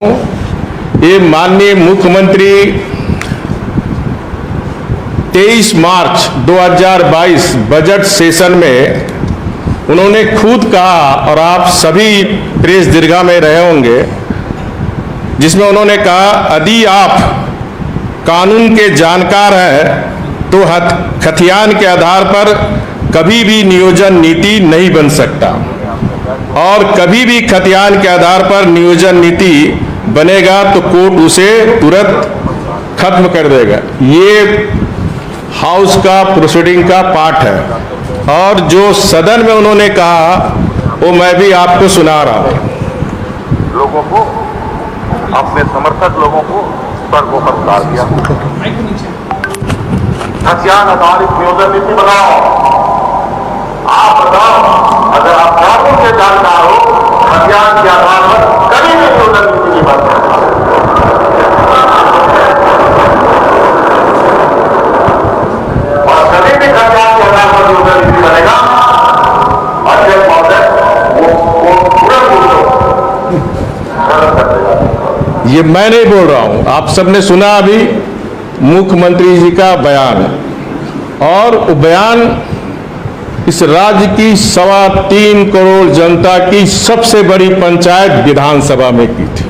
ये माननीय मुख्यमंत्री 23 मार्च 2022 बजट सेशन में उन्होंने खुद कहा, और आप सभी प्रेस दीर्घा में रहे होंगे, जिसमें उन्होंने कहा यदि आप कानून के जानकार हैं तो खतियान के आधार पर कभी भी नियोजन नीति नहीं बन सकता, और कभी भी खतियान के आधार पर नियोजन नीति बनेगा तो कोर्ट उसे तुरंत खत्म कर देगा। ये हाउस का प्रोसीडिंग का पार्ट है, और जो सदन में उन्होंने कहा वो मैं भी आपको सुना रहा हूं। लोगों को, अपने समर्थक लोगों को सड़कों पर उतार दिया। खतियान आधारित नियोजन नीति बनाओ। आप बताओ, अगर आप कानून के जानकार हो, खतियान के आधार पर कभी भी नियोजन नीति नहीं बन सकता। और कभी भी खतियान के आधार पर नियोजन नीति बनेगा, अध्यक्ष महोदय वो तुरंत कर देगा। ये मैं नहीं बोल रहा हूं, आप सबने सुना अभी मुख्यमंत्री जी का बयान, और वो बयान इस राज्य की 3.25 करोड़ जनता की सबसे बड़ी पंचायत विधानसभा में की थी।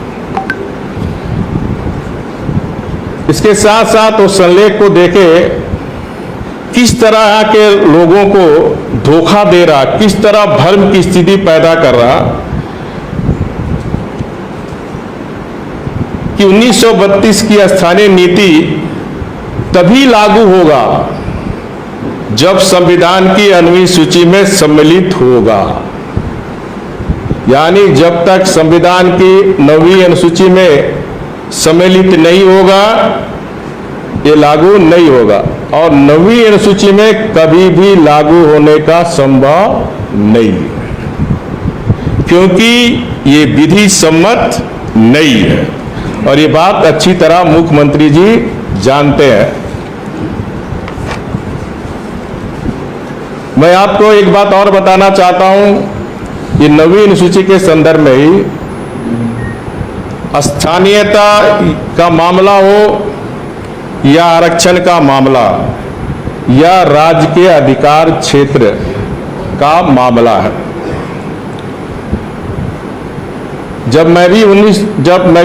इसके साथ साथ उस संलेख को देखे किस तरह के लोगों को धोखा दे रहा, किस तरह भ्रम की स्थिति पैदा कर रहा कि 1932 की स्थानीय नीति तभी लागू होगा जब संविधान की 9वीं सूची में सम्मिलित होगा। यानी जब तक संविधान की 9वीं अनुसूची में सम्मिलित नहीं होगा ये लागू नहीं होगा, और 9वीं अनुसूची में कभी भी लागू होने का संभव नहीं है, क्योंकि ये विधि सम्मत नहीं है, और ये बात अच्छी तरह मुख्यमंत्री जी जानते हैं। मैं आपको एक बात और बताना चाहता हूं, ये 9वीं अनुसूची के संदर्भ में ही स्थानीयता का मामला हो या आरक्षण का मामला या राज्य के अधिकार क्षेत्र का मामला है। जब मैं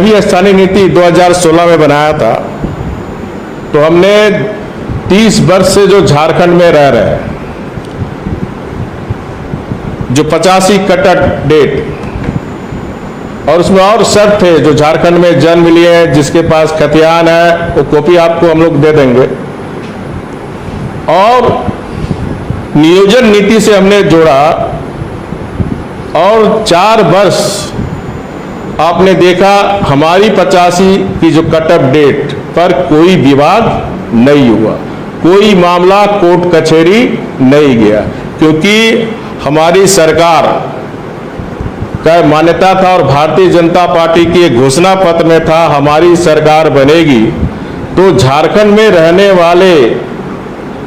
भी स्थानीय नीति 2016 में बनाया था, तो हमने 30 वर्ष से जो झारखंड में रह रहे हैं, जो 85 कट डेट, और उसमें और शर्त थे, जो झारखंड में जन्म लिए हैं, जिसके पास खतियान है, वो कॉपी आपको हम लोग दे देंगे, और नियोजन नीति से हमने जोड़ा, और 4 वर्ष आपने देखा हमारी 85 की जो कटअप डेट पर कोई विवाद नहीं हुआ, कोई मामला कोर्ट कचहरी नहीं गया, क्योंकि हमारी सरकार का मान्यता था, और भारतीय जनता पार्टी के घोषणा पत्र में था हमारी सरकार बनेगी तो झारखंड में रहने वाले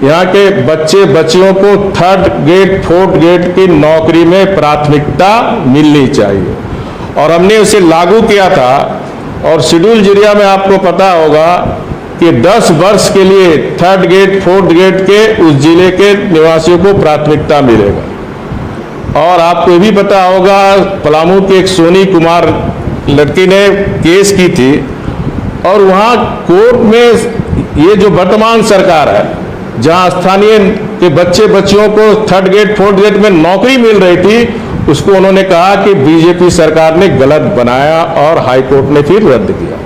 यहाँ के बच्चे बच्चियों को 3rd ग्रेड 4th ग्रेड की नौकरी में प्राथमिकता मिलनी चाहिए, और हमने उसे लागू किया था। और शेड्यूल जिरिया में आपको पता होगा कि 10 वर्ष के लिए 3rd ग्रेड 4th ग्रेड के उस जिले के निवासियों को प्राथमिकता मिलेगा। और आपको ये भी पता होगा, पलामू के एक सोनी कुमार लड़की ने केस की थी, और वहाँ कोर्ट में ये जो वर्तमान सरकार है, जहाँ स्थानीय के बच्चे बच्चियों को 3rd ग्रेड 4th ग्रेड में नौकरी मिल रही थी, उसको उन्होंने कहा कि बीजेपी सरकार ने गलत बनाया, और हाईकोर्ट ने फिर रद्द किया।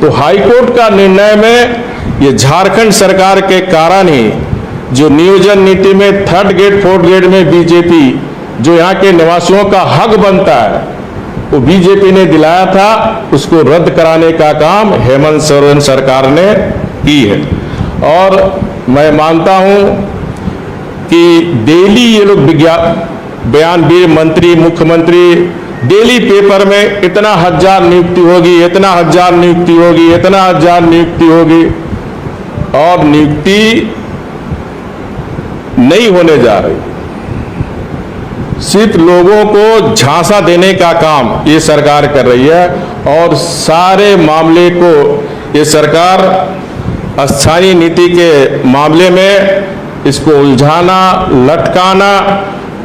तो हाईकोर्ट का निर्णय में ये झारखंड सरकार के कारण ही जो नियोजन नीति में 3rd ग्रेड 4th ग्रेड में बीजेपी जो यहाँ के निवासियों का हक बनता है वो बीजेपी ने दिलाया था, उसको रद्द कराने का काम हेमंत सोरेन सरकार ने की है। और मैं मानता हूँ कि डेली ये लोग बयान भी मंत्री मुख्यमंत्री डेली पेपर में इतना 1000 नियुक्ति होगी, इतना 1000 नियुक्ति होगी, इतना 1000 नियुक्ति होगी, और नियुक्ति नहीं होने जा रही। सिर्फ लोगों को झांसा देने का काम ये सरकार कर रही है और सारे मामले को ये सरकार स्थानीय नीति के मामले में इसको उलझाना, लटकाना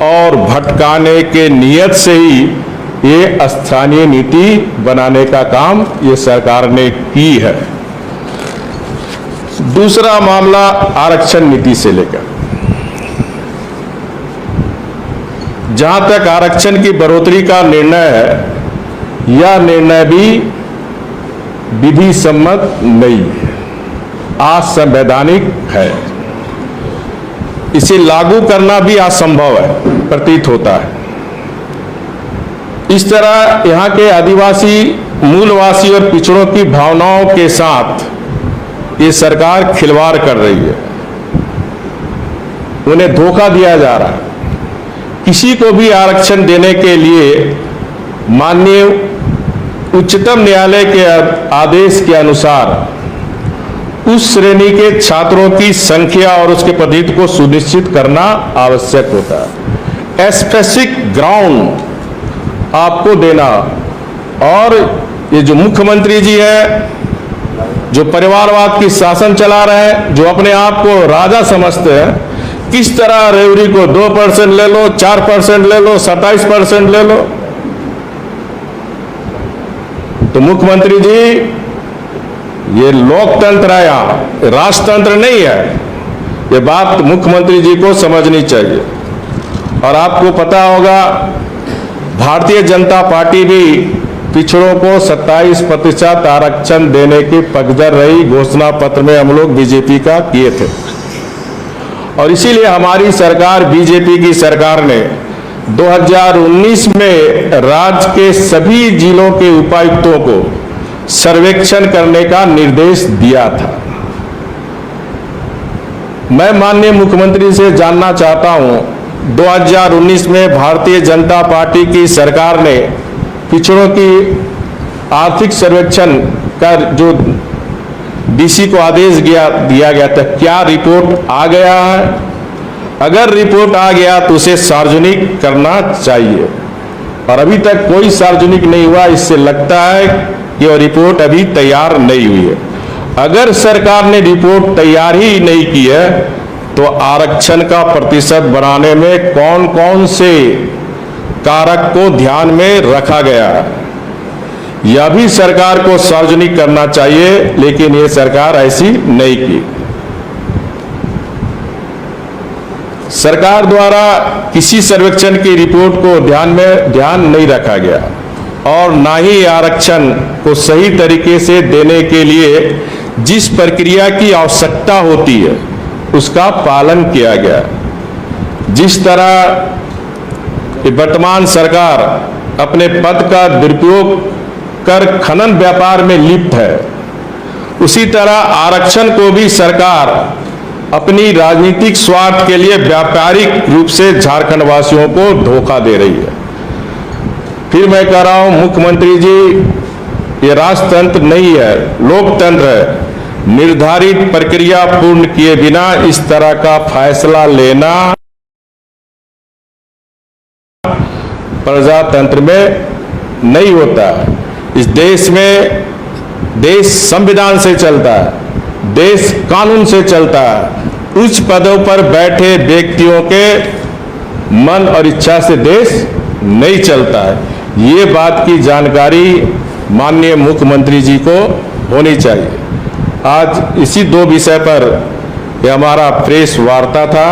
और भटकाने के नियत से ही ये स्थानीय नीति बनाने का काम ये सरकार ने की है। दूसरा मामला आरक्षण नीति से लेकर, जहां तक आरक्षण की बढ़ोतरी का निर्णय है, यह निर्णय भी विधि सम्मत नहीं है, असंवैधानिक है। इसे लागू करना भी असंभव है, प्रतीत होता है। इस तरह यहाँ के आदिवासी, मूलवासी और पिछड़ों की भावनाओं के साथ ये सरकार खिलवाड़ कर रही है, उन्हें धोखा दिया जा रहा है। किसी को भी आरक्षण देने के लिए माननीय उच्चतम न्यायालय के आदेश के अनुसार उस श्रेणी के छात्रों की संख्या और उसके प्रतिनिधित्व को सुनिश्चित करना आवश्यक होता है। स्पेसिफिक ग्राउंड आपको देना, और ये जो मुख्यमंत्री जी है, जो परिवारवाद की शासन चला रहे हैं, जो अपने आप को राजा समझते हैं, किस तरह रेवड़ी को 2% ले लो, 4% ले लो, 27% ले लो। तो मुख्यमंत्री जी, ये लोकतंत्र है, यहाँ राष्ट्रतंत्र नहीं है। ये बात मुख्यमंत्री जी को समझनी चाहिए। और आपको पता होगा, भारतीय जनता पार्टी भी पिछड़ों को 27% आरक्षण देने की पक्षधर रही। घोषणा पत्र में हम लोग बीजेपी का किए थे, और इसीलिए हमारी सरकार, बीजेपी की सरकार ने 2019 में राज्य के सभी जिलों के उपायुक्तों को सर्वेक्षण करने का निर्देश दिया था। मैं माननीय मुख्यमंत्री से जानना चाहता हूं, 2019 में भारतीय जनता पार्टी की सरकार ने पिछड़ों की आर्थिक सर्वेक्षण का जो डीसी को आदेश दिया गया था, क्या रिपोर्ट आ गया है? अगर रिपोर्ट आ गया तो उसे सार्वजनिक करना चाहिए, और अभी तक कोई सार्वजनिक नहीं हुआ। इससे लगता है कि वो रिपोर्ट अभी तैयार नहीं हुई है। अगर सरकार ने रिपोर्ट तैयार ही नहीं की है, तो आरक्षण का प्रतिशत बढ़ाने में कौन कौन से कारक को ध्यान में रखा गया है, यह भी सरकार को सार्वजनिक करना चाहिए, लेकिन ये सरकार ऐसी नहीं की। सरकार द्वारा किसी सर्वेक्षण की रिपोर्ट को ध्यान नहीं रखा गया, और ना ही आरक्षण को सही तरीके से देने के लिए जिस प्रक्रिया की आवश्यकता होती है उसका पालन किया गया। जिस तरह वर्तमान सरकार अपने पद का दुरुपयोग कर खनन व्यापार में लिप्त है, उसी तरह आरक्षण को भी सरकार अपनी राजनीतिक स्वार्थ के लिए व्यापारिक रूप से झारखंड वासियों को धोखा दे रही है। फिर मैं कह रहा हूं, मुख्यमंत्री जी, ये राजतंत्र नहीं है, लोकतंत्र है। निर्धारित प्रक्रिया पूर्ण किए बिना इस तरह का फैसला लेना प्रजातंत्र में नहीं होता है। इस देश में, देश संविधान से चलता है, देश कानून से चलता है। उच्च पदों पर बैठे व्यक्तियों के मन और इच्छा से देश नहीं चलता है। ये बात की जानकारी माननीय मुख्यमंत्री जी को होनी चाहिए। आज इसी दो विषय पर यह हमारा प्रेस वार्ता था।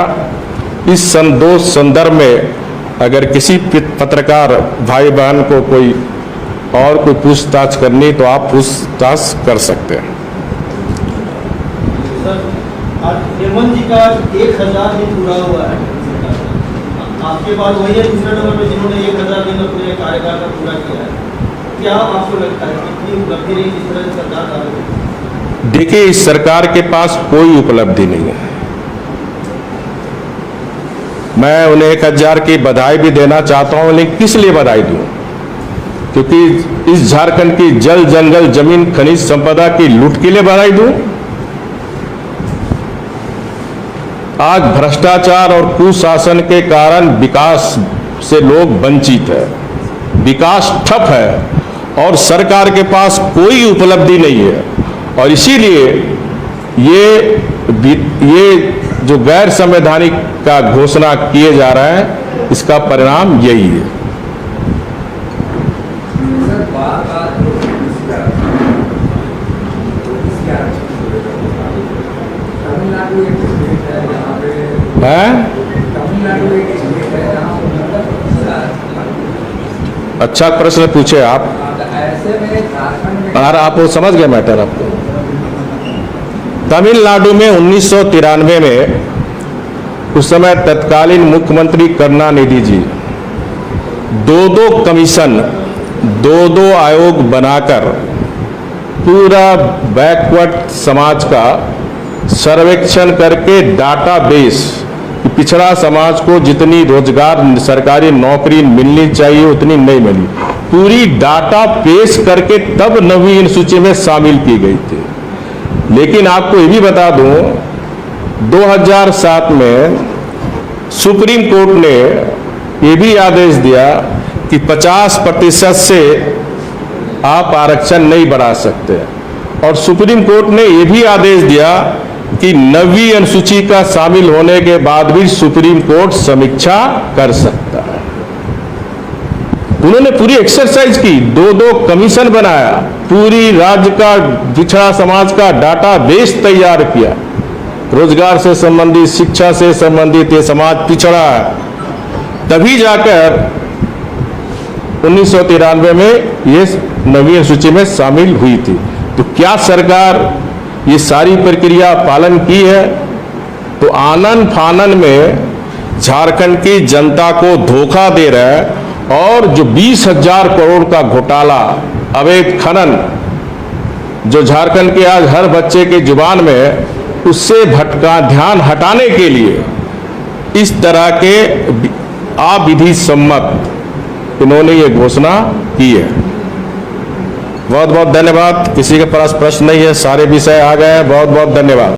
इस संदर्भ में अगर किसी पत्रकार भाई बहन को कोई पूछताछ करनी, तो आप पूछताछ कर सकते हैं। सर, आज हेमंत जी का 1000 दिन पूरा हुआ है। आपके बाद वही है दूसरे नंबर पे जिन्होंने 1000 दिन अपने कार्यकाल का पूरा किया है। क्या आपको लगता है कितनी उपलब्धि रही जिस तरह से सरकार कार्य करती है? देखिए, इस सरकार के पास कोई उपलब्धि नहीं है। मैं उन्हें 1000 की बधाई भी देना चाहता हूं, लेकिन किस लिए बधाई दूं? क्योंकि इस झारखंड की जल, जंगल, जमीन, खनिज संपदा की लूट के लिए बधाई दूं? आज भ्रष्टाचार और कुशासन के कारण विकास से लोग वंचित है, विकास ठप है और सरकार के पास कोई उपलब्धि नहीं है। और इसीलिए ये जो गैर संवैधानिक का घोषणा किए जा रहा है, इसका परिणाम यही है। अच्छा प्रश्न पूछे आप, और आप वो समझ गए मैटर आपको। तमिलनाडु में 1993 में उस समय तत्कालीन मुख्यमंत्री करुणानिधि जी दो कमीशन, दो आयोग बनाकर पूरा बैकवर्ड समाज का सर्वेक्षण करके डाटाबेस, पिछड़ा समाज को जितनी रोजगार सरकारी नौकरी मिलनी चाहिए उतनी नहीं मिली, पूरी डाटा पेश करके तब 9वीं अनुसूची में शामिल की गई थी। लेकिन आपको ये भी बता दूं, 2007 में सुप्रीम कोर्ट ने ये भी आदेश दिया कि 50% से आप आरक्षण नहीं बढ़ा सकते, और सुप्रीम कोर्ट ने ये भी आदेश दिया कि 9वीं अनुसूची का शामिल होने के बाद भी सुप्रीम कोर्ट समीक्षा कर सकता है। उन्होंने पूरी एक्सरसाइज की, दो कमीशन बनाया, पूरी राज्य का पिछड़ा समाज का डाटा बेस तैयार किया, रोजगार से संबंधित, शिक्षा से संबंधित, ये समाज पिछड़ा है। तभी जाकर 1993 में ये 9वीं अनुसूची में शामिल हुई थी। तो क्या सरकार ये सारी प्रक्रिया पालन की है? तो आनन फानन में झारखंड की जनता को धोखा दे रहा है, और जो 20,000 करोड़ का घोटाला, अवैध खनन जो झारखंड के आज हर बच्चे के जुबान में है, उससे भटका ध्यान हटाने के लिए इस तरह के अविधि सम्मत इन्होंने ये घोषणा की है। बहुत बहुत धन्यवाद। किसी के पास प्रश्न नहीं है, सारे विषय आ गए हैं। बहुत बहुत धन्यवाद।